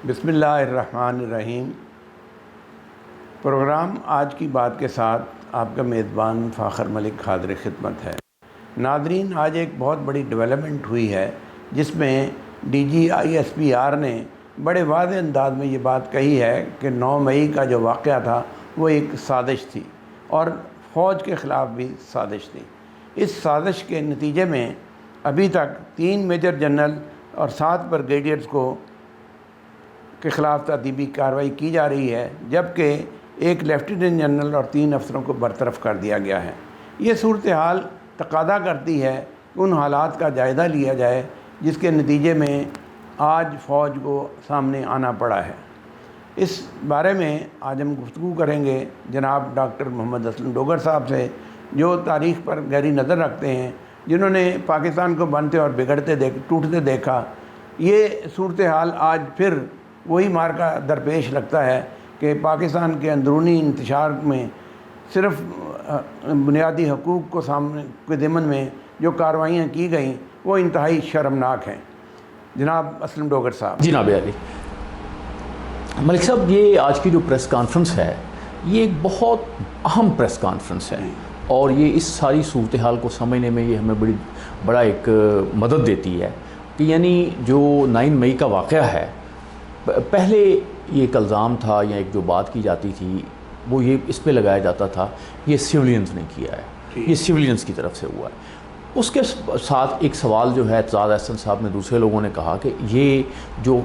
بسم اللہ الرحمن الرحیم۔ پروگرام آج کی بات کے ساتھ آپ کا میزبان فاخر ملک حاضر خدمت ہے۔ ناظرین، آج ایک بہت بڑی ڈیولپمنٹ ہوئی ہے جس میں ڈی جی ISPR نے بڑے واضح انداز میں یہ بات کہی ہے کہ 9 مئی کا جو واقعہ تھا وہ ایک سازش تھی اور فوج کے خلاف بھی سازش تھی۔ اس سازش کے نتیجے میں ابھی تک 3 میجر جنرل اور 7 بریگیڈیئرز کے خلاف تعذیبی کارروائی کی جا رہی ہے، جبکہ ایک لیفٹیننٹ جنرل اور 3 افسروں کو برطرف کر دیا گیا ہے۔ یہ صورتحال تقاضا کرتی ہے کہ ان حالات کا جائزہ لیا جائے جس کے نتیجے میں آج فوج کو سامنے آنا پڑا ہے۔ اس بارے میں آج ہم گفتگو کریں گے جناب ڈاکٹر محمد اسلم ڈوگر صاحب سے، جو تاریخ پر گہری نظر رکھتے ہیں، جنہوں نے پاکستان کو بنتے اور بگڑتے ٹوٹتے دیکھا۔ یہ صورتحال آج پھر وہی مارکا درپیش لگتا ہے کہ پاکستان کے اندرونی انتشار میں صرف بنیادی حقوق کو سامنے کے ضمن میں جو کارروائیاں کی گئیں وہ انتہائی شرمناک ہیں۔ جناب اسلم ڈوگر صاحب۔ جناب علی ملک صاحب، یہ آج کی جو پریس کانفرنس ہے یہ ایک بہت اہم پریس کانفرنس ہے، اور یہ اس ساری صورتحال کو سمجھنے میں یہ ہمیں بڑا ایک مدد دیتی ہے کہ یعنی جو 9 مئی کا واقعہ ہے، پہلے یہ ایک الزام تھا یا ایک جو بات کی جاتی تھی وہ یہ اس پہ لگایا جاتا تھا یہ سیولینز نے کیا ہے، یہ سیولینز کی طرف سے ہوا ہے۔ اس کے ساتھ ایک سوال جو ہے اعتزاز احسن صاحب نے دوسرے لوگوں نے کہا کہ یہ جو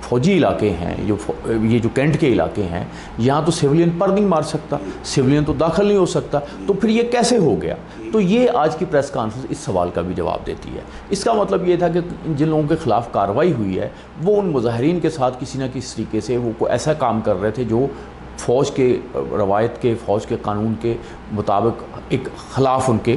فوجی علاقے ہیں، یہ جو کینٹ کے علاقے ہیں، یہاں تو سیولین پر نہیں مار سکتا، سیولین تو داخل نہیں ہو سکتا، تو پھر یہ کیسے ہو گیا؟ تو یہ آج کی پریس کانفرنس اس سوال کا بھی جواب دیتی ہے۔ اس کا مطلب یہ تھا کہ جن لوگوں کے خلاف کارروائی ہوئی ہے وہ ان مظاہرین کے ساتھ کسی نہ کسی طریقے سے وہ کوئی ایسا کام کر رہے تھے جو فوج کے روایت کے، فوج کے قانون کے مطابق ایک خلاف ان کے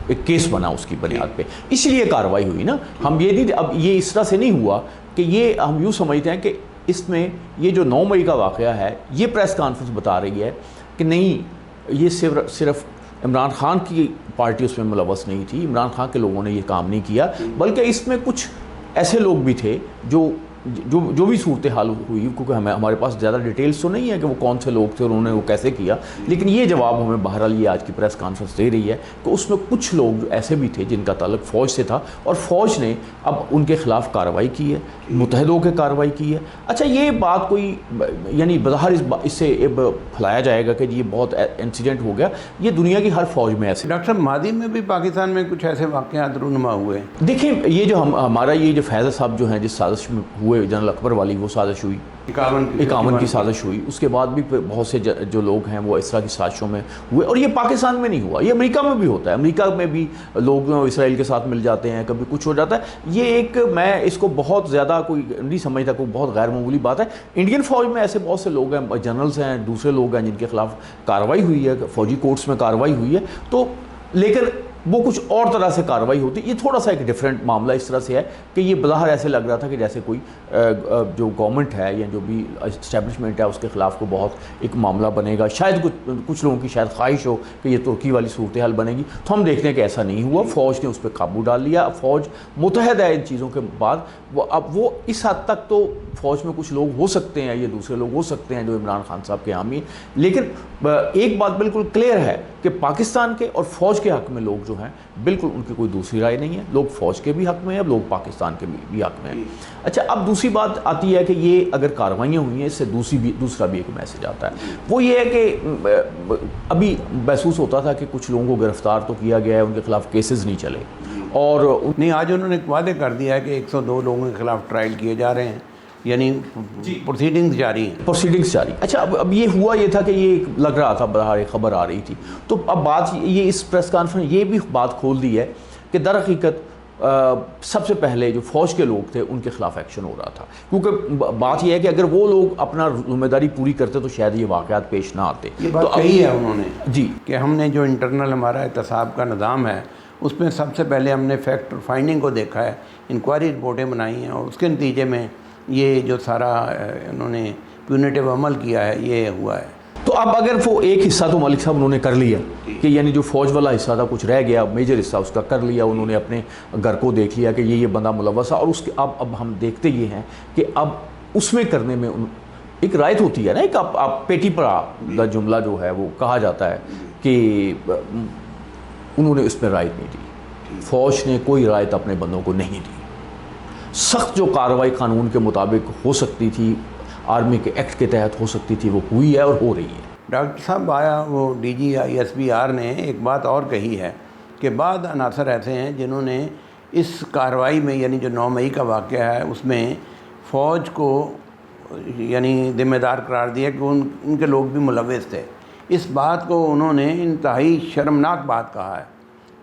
ایک کیس بنا اس کی بنیاد پہ، اس لیے کارروائی ہوئی نا۔ ہم یہ نہیں، اب یہ اس طرح سے نہیں ہوا کہ یہ ہم یوں سمجھتے ہیں کہ اس میں یہ جو 9 مئی کا واقعہ ہے یہ پریس کانفرنس بتا رہی ہے کہ نہیں، یہ صرف عمران خان کی پارٹی اس میں ملوث نہیں تھی، عمران خان کے لوگوں نے یہ کام نہیں کیا، بلکہ اس میں کچھ ایسے لوگ بھی تھے جو بھی صورتحال ہوئی، کیونکہ ہمارے پاس زیادہ ڈیٹیلز تو نہیں ہے کہ وہ کون سے لوگ تھے اور انہوں نے وہ کیسے کیا، لیکن یہ جواب ہمیں بہرحال یہ آج کی پریس کانفرنس دے رہی ہے کہ اس میں کچھ لوگ ایسے بھی تھے جن کا تعلق فوج سے تھا، اور فوج نے اب ان کے خلاف کارروائی کی ہے، متحد ہو کے کارروائی کی ہے۔ اچھا، یہ بات کوئی یعنی بظاہر اس سے پھیلایا جائے گا کہ یہ بہت انسیڈنٹ ہو گیا، یہ دنیا کی ہر فوج میں ایسے۔ ڈاکٹر صاحب، ماضی میں بھی پاکستان میں کچھ ایسے واقعات رونما ہوئے۔ دیکھیں، یہ جو ہمارا یہ جو فیض صاحب جو ہیں جس سازش میں ہوئے، جنرل اکبر والی وہ سازش ہوئی، 51 کی سازش ہوئی، اس کے بعد بھی بہت سے جو لوگ ہیں وہ اس طرح کی سازشوں میں ہوئے، اور یہ پاکستان میں نہیں ہوا، یہ امریکہ میں بھی ہوتا ہے۔ امریکہ میں بھی لوگ اسرائیل کے ساتھ مل جاتے ہیں، کبھی کچھ ہو جاتا ہے۔ یہ ایک، میں اس کو بہت زیادہ کوئی نہیں سمجھتا، کوئی بہت غیر معمولی بات ہے۔ انڈین فوج میں ایسے بہت سے لوگ ہیں، جنرلز ہیں، دوسرے لوگ ہیں جن کے خلاف کارروائی ہوئی ہے، فوجی کورٹس میں کارروائی ہوئی ہے، تو لیکن وہ کچھ اور طرح سے کارروائی ہوتی ہے۔ یہ تھوڑا سا ایک ڈیفرنٹ معاملہ اس طرح سے ہے کہ یہ بظاہر ایسے لگ رہا تھا کہ جیسے کوئی جو گورنمنٹ ہے یا جو بھی اسٹیبلشمنٹ ہے اس کے خلاف کو بہت ایک معاملہ بنے گا، شاید کچھ لوگوں کی شاید خواہش ہو کہ یہ ترکی والی صورتحال بنے گی، تو ہم دیکھتے ہیں کہ ایسا نہیں ہوا۔ فوج نے اس پہ قابو ڈال لیا، فوج متحد ہے ان چیزوں کے بعد۔ اب وہ اس حد تک تو فوج میں کچھ لوگ ہو سکتے ہیں، یہ دوسرے لوگ ہو سکتے ہیں جو عمران خان صاحب کے حامی ہیں، لیکن ایک بات بالکل کلیئر ہے کہ پاکستان کے اور فوج کے حق میں لوگ جو ہیں بالکل ان کی کوئی دوسری رائے نہیں ہے، لوگ فوج کے بھی حق میں ہیں، لوگ پاکستان کے بھی حق میں ہیں۔ اچھا، اب دوسری بات آتی ہے کہ یہ اگر کارروائیاں ہوئی ہیں، اس سے دوسرا بھی ایک میسج آتا ہے، وہ یہ ہے کہ ابھی محسوس ہوتا تھا کہ کچھ لوگوں کو گرفتار تو کیا گیا ہے، ان کے خلاف کیسز نہیں چلے، اور نہیں، آج انہوں نے وعدے کر دیا ہے کہ 102 لوگوں کے خلاف ٹرائل کیے جا رہے ہیں، یعنی پروسیڈنگز جاری ہیں۔ اچھا، اب یہ ہوا یہ تھا کہ یہ لگ رہا تھا، باہر ایک خبر آ رہی تھی، تو اب بات یہ اس پریس کانفرنس یہ بھی بات کھول دی ہے کہ در حقیقت سب سے پہلے جو فوج کے لوگ تھے ان کے خلاف ایکشن ہو رہا تھا، کیونکہ بات یہ ہے کہ اگر وہ لوگ اپنا ذمہ داری پوری کرتے تو شاید یہ واقعات پیش نہ آتے۔ یہ بات کہی ہے انہوں نے جی کہ ہم نے جو انٹرنل ہمارا احتساب کا نظام ہے اس میں سب سے پہلے ہم نے فیکٹ فائنڈنگ کو دیکھا ہے، انکوائری رپورٹیں بنائی ہیں، اور اس کے نتیجے میں یہ جو سارا انہوں نے پیونیٹیو عمل کیا ہے یہ ہوا ہے۔ تو اب اگر وہ ایک حصہ تو ملک صاحب انہوں نے کر لیا کہ یعنی جو فوج والا حصہ تھا کچھ رہ گیا، میجر حصہ اس کا کر لیا، انہوں نے اپنے گھر کو دیکھ لیا کہ یہ بندہ ملوث ہے، اور اس کے اب ہم دیکھتے یہ ہیں کہ اب اس میں کرنے میں ایک رائت ہوتی ہے نا، ایک آپ پیٹی پرا کا جملہ جو ہے وہ کہا جاتا ہے کہ انہوں نے اس میں رائت نہیں دی، فوج نے کوئی رائت اپنے بندوں کو نہیں دی. سخت جو کارروائی قانون کے مطابق ہو سکتی تھی، آرمی کے ایکٹ کے تحت ہو سکتی تھی، وہ ہوئی ہے اور ہو رہی ہے. ڈاکٹر صاحب آیا وہ DGISPR نے ایک بات اور کہی ہے کہ بعض عناصر ایسے ہیں جنہوں نے اس کارروائی میں، یعنی جو 9 مئی کا واقعہ ہے اس میں فوج کو یعنی ذمہ دار قرار دیا کہ ان کے لوگ بھی ملوث تھے. اس بات کو انہوں نے انتہائی شرمناک بات کہا ہے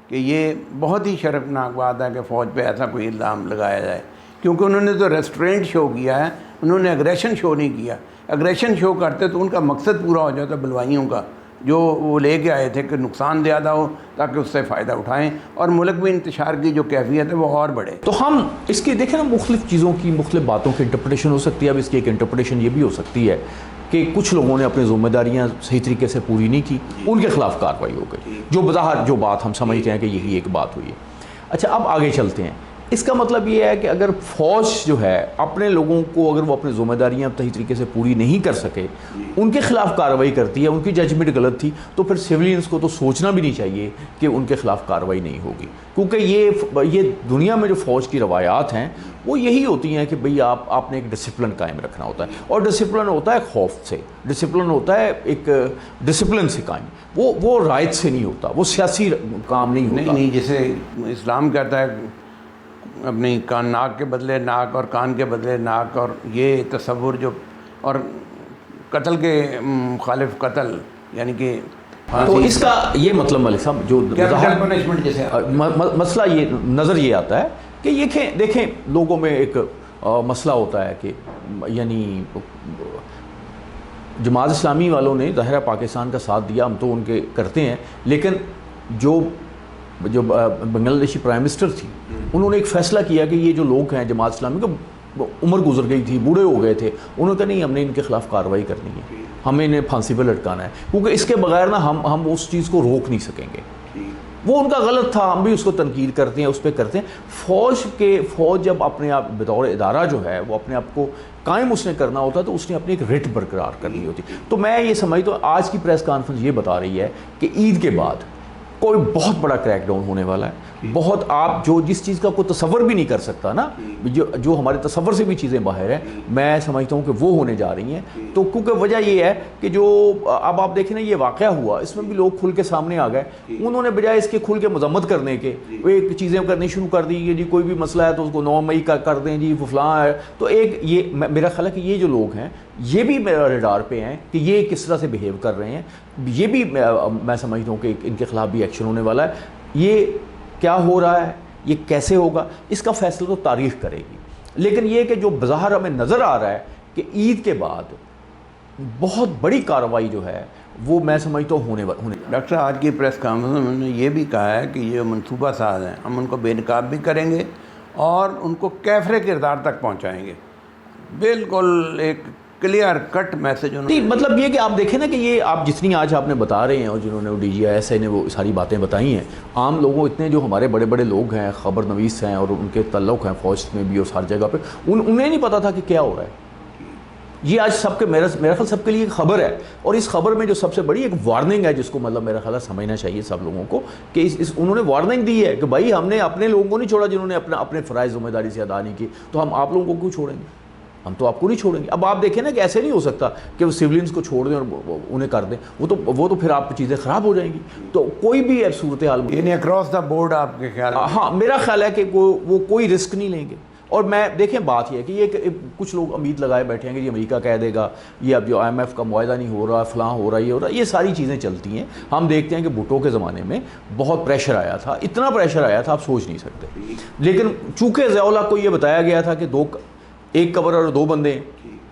کہ یہ بہت ہی شرمناک بات ہے کہ فوج پہ ایسا کوئی الزام لگایا جائے، کیونکہ انہوں نے تو ریسٹرینٹ شو کیا ہے، انہوں نے اگریشن شو نہیں کیا. اگریشن شو کرتے تو ان کا مقصد پورا ہو جاتا بلوائیوں کا جو وہ لے کے آئے تھے کہ نقصان زیادہ ہو تاکہ اس سے فائدہ اٹھائیں اور ملک میں انتشار کی جو کیفیت ہے وہ اور بڑھے. تو ہم اس کی دیکھیں نا، مختلف چیزوں کی مختلف باتوں کی انٹرپریٹیشن ہو سکتی ہے. اب اس کی ایک انٹرپریٹیشن یہ بھی ہو سکتی ہے کہ کچھ لوگوں نے اپنی ذمہ داریاں صحیح طریقے سے پوری نہیں کی، ان کے خلاف کارروائی ہو گئی، جو بظاہر جو بات ہم سمجھتے ہیں کہ یہی ایک بات ہوئی ہے. اچھا اب آگے چلتے ہیں. اس کا مطلب یہ ہے کہ اگر فوج جو ہے اپنے لوگوں کو، اگر وہ اپنی ذمہ داریاں صحیح طریقے سے پوری نہیں کر سکے، ان کے خلاف کارروائی کرتی ہے، ان کی ججمنٹ غلط تھی، تو پھر سویلینز کو تو سوچنا بھی نہیں چاہیے کہ ان کے خلاف کارروائی نہیں ہوگی. کیونکہ یہ دنیا میں جو فوج کی روایات ہیں وہ یہی ہوتی ہیں کہ بھئی آپ نے ایک ڈسپلن قائم رکھنا ہوتا ہے، اور ڈسپلن ہوتا ہے خوف سے، ڈسپلن ہوتا ہے ایک ڈسپلن سے قائم، وہ رائت سے نہیں ہوتا، وہ سیاسی کام نہیں ہوتا. نہیں جیسے اسلام کہتا ہے اپنی ناک کے بدلے ناک اور کان کے بدلے ناک، اور یہ تصور جو، اور قتل کے مخالف قتل، یعنی کہ تو اس کا یہ مطلب ملک صاحب جو پنشمنٹ جیسے مسئلہ یہ نظر یہ آتا ہے کہ یہ دیکھیں لوگوں میں ایک مسئلہ ہوتا ہے کہ یعنی جماعت اسلامی والوں نے ظاہر پاکستان کا ساتھ دیا، ہم تو ان کے کرتے ہیں، لیکن جو بنگلہ دیشی پرائم منسٹر تھی انہوں نے ایک فیصلہ کیا کہ یہ جو لوگ ہیں جماعت اسلامی کا، عمر گزر گئی تھی، بوڑھے ہو گئے تھے، انہوں نے کہا نہیں ہم نے ان کے خلاف کارروائی کرنی ہے، ہمیں انہیں پھانسی پہ لٹکانا ہے، کیونکہ اس کے بغیر نا ہم اس چیز کو روک نہیں سکیں گے. وہ ان کا غلط تھا، ہم بھی اس کو تنقید کرتے ہیں، اس پہ کرتے ہیں. فوج جب اپنے آپ بطور ادارہ جو ہے وہ اپنے آپ کو قائم اس نے کرنا ہوتا ہے تو اس نے اپنی ایک ریٹ برقرار کرنی ہوتی. تو میں یہ سمجھتا ہوں آج کی پریس کانفرنس یہ بتا رہی ہے کہ عید کے بعد کوئی بہت بڑا کریک ڈاؤن ہونے والا ہے. بہت آپ جس چیز کا کوئی تصور بھی نہیں کر سکتا نا، جو ہمارے تصور سے بھی چیزیں باہر ہیں، میں سمجھتا ہوں کہ وہ ہونے جا رہی ہیں. تو کیونکہ وجہ یہ ہے کہ جو اب آپ دیکھیں نا یہ واقعہ ہوا، اس میں بھی لوگ کھل کے سامنے آ گئے. انہوں نے بجائے اس کے کھل کے مذمت کرنے کے وہ ایک چیزیں کرنی شروع کر دی کہ جی کوئی بھی مسئلہ ہے تو اس کو 9 مئی کا کر دیں جی فلاں ہے. تو ایک یہ میرا خیال ہے کہ یہ جو لوگ ہیں یہ بھی میرا ریڈار پہ ہیں کہ یہ کس طرح سے بیہیو کر رہے ہیں. یہ بھی میں سمجھتا ہوں کہ ان کے خلاف بھی ایکشن ہونے والا ہے. یہ کیا ہو رہا ہے، یہ کیسے ہوگا، اس کا فیصلہ تو تاریخ کرے گی. لیکن یہ کہ جو بظاہر ہمیں نظر آ رہا ہے کہ عید کے بعد بہت بڑی کارروائی جو ہے وہ میں سمجھتا ہوں ہونے. ڈاکٹر آج کی پریس کانفرنس میں انہوں نے یہ بھی کہا ہے کہ یہ منصوبہ ساز ہیں، ہم ان کو بے نقاب بھی کریں گے اور ان کو کیفر کردار تک پہنچائیں گے. بالکل ایک کلیئر کٹ میسج. نہیں مطلب یہ کہ آپ دیکھیں نا کہ یہ آپ جتنی آج آپ نے بتا رہے ہیں اور جنہوں نے وہ DGIS نے وہ ساری باتیں بتائی ہیں، عام لوگوں اتنے جو ہمارے بڑے بڑے لوگ ہیں، خبر نویس ہیں اور ان کے تعلق ہیں فوج میں بھی اور ہر جگہ پہ، انہیں نہیں پتا تھا کہ کیا ہو رہا ہے. یہ آج سب کے میرا خیال سب کے لیے ایک خبر ہے، اور اس خبر میں جو سب سے بڑی ایک وارننگ ہے جس کو مطلب میرا خیال سمجھنا چاہیے سب لوگوں کو کہ انہوں نے وارننگ دی ہے کہ بھائی ہم نے اپنے لوگوں کو نہیں چھوڑا جنہوں نے اپنے فرائض ذمہ داری سے ادا نہیں کی، تو ہم آپ لوگوں کو کیوں چھوڑیں گے؟ ہم تو آپ کو نہیں چھوڑیں گے. اب آپ دیکھیں نا کہ ایسے نہیں ہو سکتا کہ وہ سیولینز کو چھوڑ دیں اور انہیں کر دیں، وہ تو پھر آپ چیزیں خراب ہو جائیں گی. تو کوئی بھی صورتحال یعنی اکراس دا بورڈ آپ کے خیال؟ ہاں میرا خیال ہے کہ وہ کوئی رسک نہیں لیں گے. اور میں دیکھیں بات یہ ہے کہ یہ کچھ لوگ امید لگائے بیٹھے ہیں کہ یہ امریکہ کہہ دے گا، یہ اب جو IMF کا معاہدہ نہیں ہو رہا، فلاں ہو رہا، یہ ہو رہا، یہ ساری چیزیں چلتی ہیں. ہم دیکھتے ہیں کہ بھٹو کے زمانے میں بہت پریشر آیا تھا، اتنا پریشر آیا تھا آپ سوچ نہیں سکتے. لیکن چونکہ ضیاء اللہ کو یہ بتایا گیا تھا کہ ایک قبر اور 2 بندے،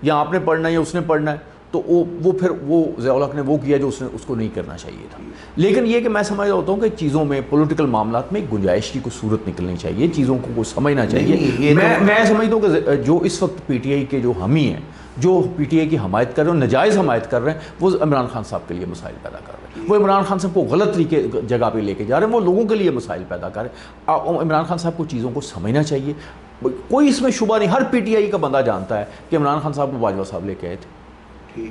یا آپ نے پڑھنا ہے یا اس نے پڑھنا ہے، تو وہ پھر ضیاء الحق نے وہ کیا جو اس کو نہیں کرنا چاہیے تھا. لیکن یہ کہ میں سمجھ ہوتا ہوں کہ چیزوں میں پولیٹیکل معاملات میں ایک گنجائش کی کوئی صورت نکلنی چاہیے، چیزوں کو سمجھنا چاہیے. میں سمجھتا ہوں کہ جو اس وقت PTI کے جو حامی ہیں، جو PTI کی حمایت کر رہے ہیں، ناجائز حمایت کر رہے ہیں، وہ عمران خان صاحب کے لیے مسائل پیدا کر رہے ہیں. وہ عمران خان صاحب کو غلط طریقے جگہ پہ لے کے جا رہے ہیں، وہ لوگوں کے لیے مسائل پیدا کر رہے ہیں. عمران خان صاحب کو چیزوں کو سمجھنا چاہیے. کوئی اس میں شبہ نہیں, ہر پی ٹی آئی کا بندہ جانتا ہے کہ عمران خان صاحب کو باجوہ صاحب لے کے آئے تھے,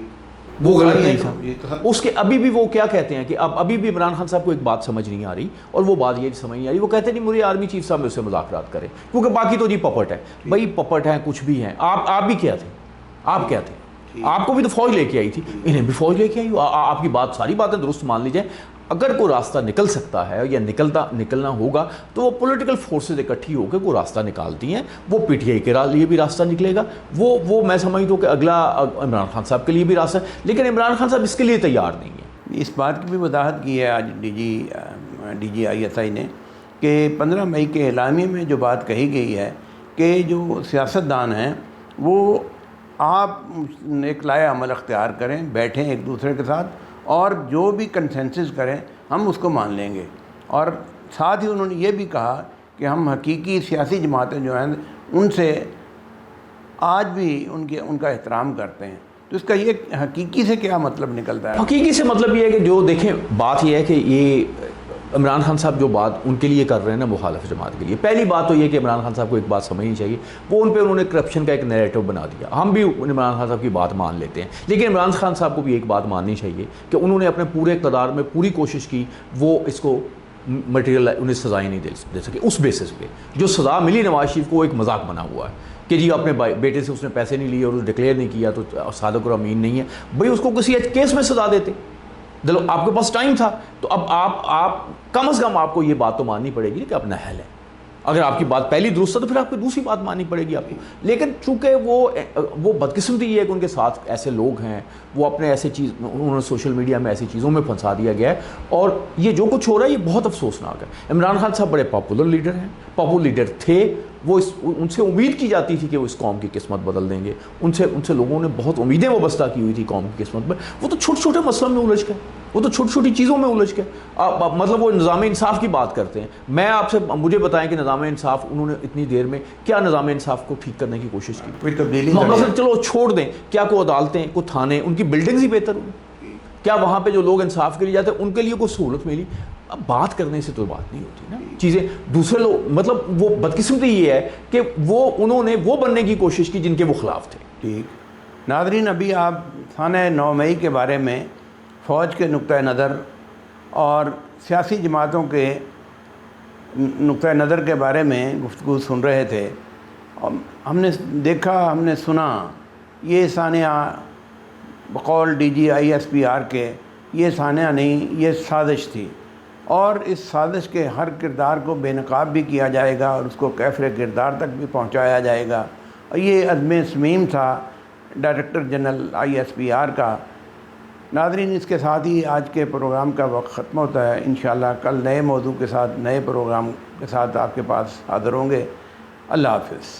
وہ غلط نہیں تھا. اس کے ابھی بھی وہ کیا کہتے ہیں کہ ابھی بھی عمران خان صاحب کو ایک بات سمجھ نہیں آ رہی, اور وہ بات یہ سمجھ نہیں آ رہی, وہ کہتے نہیں مجھے آرمی چیف صاحب میں اس سے مذاکرات کریں, کیونکہ باقی تو جی پپٹ ہے. بھائی پپٹ ہیں, کچھ بھی ہیں, آپ بھی کیا تھے, آپ کیا تھے, آپ کو بھی تو فوج لے کے آئی تھی, انہیں بھی فوج لے کے آئی. آپ کی بات ساری باتیں درست مان لیجیے. اگر کوئی راستہ نکل سکتا ہے یا نکلنا ہوگا تو وہ پولیٹیکل فورسز اکٹھی ہو کے کوئی راستہ نکالتی ہیں. وہ پی ٹی آئی کے لیے بھی راستہ نکلے گا, وہ میں سمجھتا ہوں کہ اگلا عمران خان صاحب کے لیے بھی راستہ ہے, لیکن عمران خان صاحب اس کے لیے تیار نہیں ہے. اس بات کی بھی وضاحت کی ہے آج D G I S I نے کہ 15 مئی کے اعلامیے میں جو بات کہی گئی ہے کہ جو سیاستدان ہیں وہ آپ ایک لائے عمل اختیار کریں, بیٹھیں ایک دوسرے کے ساتھ, اور جو بھی کنسنسس کریں ہم اس کو مان لیں گے. اور ساتھ ہی انہوں نے یہ بھی کہا کہ ہم حقیقی سیاسی جماعتیں جو ہیں ان سے آج بھی ان کا احترام کرتے ہیں. تو اس کا یہ حقیقی سے کیا مطلب نکلتا ہے؟ حقیقی سے مطلب یہ ہے کہ جو دیکھیں, بات یہ ہے کہ یہ عمران خان صاحب جو بات ان کے لیے کر رہے ہیں نا مخالف جماعت کے لیے, پہلی بات تو یہ کہ عمران خان صاحب کو ایک بات سمجھنی چاہیے, وہ انہوں نے کرپشن کا ایک نیریٹو بنا دیا. ہم بھی عمران خان صاحب کی بات مان لیتے ہیں, لیکن عمران خان صاحب کو بھی ایک بات ماننی چاہیے کہ انہوں نے اپنے پورے اقتدار میں پوری کوشش کی, وہ اس کو مٹیریل انہیں سزائیں نہیں دے سکے. اس بیسس پہ جو سزا ملی نواز شریف کو ایک مذاق بنا ہوا ہے کہ جی اپنے بیٹے سے اس نے پیسے نہیں لیے اور ڈکلیئر نہیں کیا تو صادق اور امین نہیں ہے. بھئی اس کو کسی کیس میں سزا دیتے, چلو آپ کے پاس ٹائم تھا, تو اب آپ کم از کم آپ کو یہ بات تو ماننی پڑے گی کہ اپنا حل ہے. اگر آپ کی بات پہلی درست ہے تو پھر آپ کو دوسری بات ماننی پڑے گی آپ کو. لیکن چونکہ وہ بدقسمتی یہ ہے کہ ان کے ساتھ ایسے لوگ ہیں, وہ اپنے ایسے چیز انہوں نے سوشل میڈیا میں ایسی چیزوں میں پھنسا دیا گیا ہے, اور یہ جو کچھ ہو رہا ہے یہ بہت افسوسناک ہے. عمران خان صاحب بڑے پاپولر لیڈر ہیں, پاپولر لیڈر تھے, وہ ان سے امید کی جاتی تھی کہ وہ اس قوم کی قسمت بدل دیں گے. ان سے لوگوں نے بہت امیدیں وابستہ کی ہوئی تھی قوم کی قسمت میں. وہ تو چھوٹے چھوٹے مسئلوں میں الجھ گئے, وہ تو چھوٹی چھوٹی چیزوں میں الجھ گئے. مطلب وہ نظام انصاف کی بات کرتے ہیں. میں آپ سے مجھے بتائیں کہ نظام انصاف انہوں نے اتنی دیر میں کیا نظام انصاف کو ٹھیک کرنے کی کوشش کی؟ کوئی تبدیلی چلو چھوڑ دیں, کیا کوئی عدالتیں, کوئی تھانے, ان کی بلڈنگز ہی بہتر ہوئی؟ کیا وہاں پہ جو لوگ انصاف کے لیے جاتے ہیں ان کے لیے کوئی سہولت ملی؟ اب بات کرنے سے تو بات نہیں ہوتی نا, چیزیں دوسرے لوگ, مطلب وہ بدقسمتی یہ ہے کہ انہوں نے وہ بننے کی کوشش کی جن کے وہ خلاف تھے. ٹھیک ناظرین, ابھی آپ تھانہ 9 مئی کے بارے میں فوج کے نقطۂ نظر اور سیاسی جماعتوں کے نقطۂ نظر کے بارے میں گفتگو سن رہے تھے. ہم نے دیکھا, ہم نے سنا, یہ سانحہ بقول D G I S P R کے یہ سانحہ نہیں, یہ سازش تھی, اور اس سازش کے ہر کردار کو بے نقاب بھی کیا جائے گا اور اس کو کیفر کردار تک بھی پہنچایا جائے گا. اور یہ عزم صمیم تھا director general I S P are کا. ناظرین, اس کے ساتھ ہی آج کے پروگرام کا وقت ختم ہوتا ہے. انشاءاللہ کل نئے موضوع کے ساتھ, نئے پروگرام کے ساتھ آپ کے پاس حاضر ہوں گے. اللہ حافظ.